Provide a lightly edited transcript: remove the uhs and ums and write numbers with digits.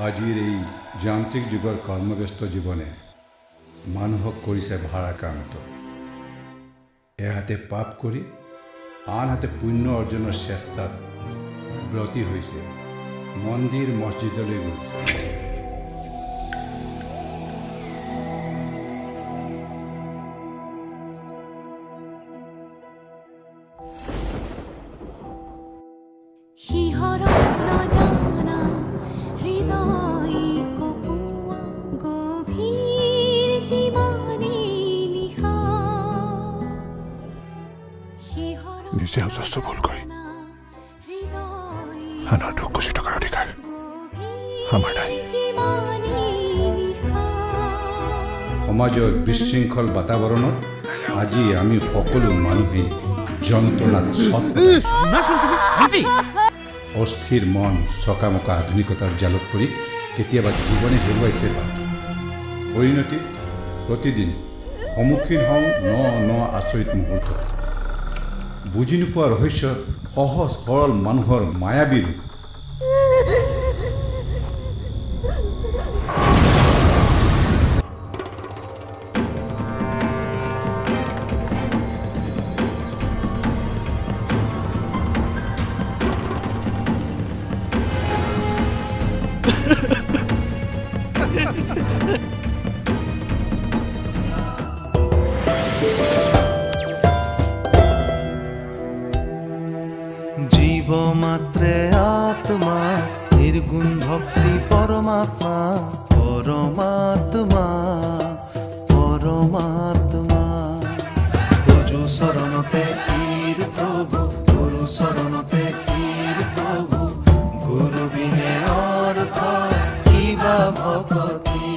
আজিৰ এই যান্ত্ৰিক যুগৰ কৰ্মব্যস্ত জীৱনে মানুহক কৰিছে ভাৰাক্ৰান্ত। এহাতে পাপ কৰি আনহাতে পুণ্য অৰ্জনৰ চেষ্টাত ব্ৰতী হৈছে, মন্দিৰ মছজিদলৈ গৈছে। নিজে অজস্ৰ ভুল কৰি আনৰ দুখ খুচি থকাৰ অধিকাৰ আমাৰ নাই। সমাজৰ বিশৃংখল বাতাবৰণত আজি আমি সকলো মানুহে যন্ত্ৰণাত অস্থিৰ মন চকামকা আধুনিকতাৰ জালত পৰি কেতিয়াবা জীৱনে হেৰুৱাইছে বা পৰিণতিত প্ৰতিদিন সন্মুখীন হওঁ ন আচৰিত মুহূৰ্ত। বুজি নোপোৱা ৰহস্য সহজ সৰল মানুহৰ মায়াবী ৰূপ। জীব মাত্রে আত্মা, নির্গুণ ভক্তি পরমাত্মা, পরমাত্মা পরমাত্মা। তুজু শরণতে পীর প্রভু, গুরু শরণতে পীর প্রভু, গুরু বিনে অর্থ কিবা ভক্তি।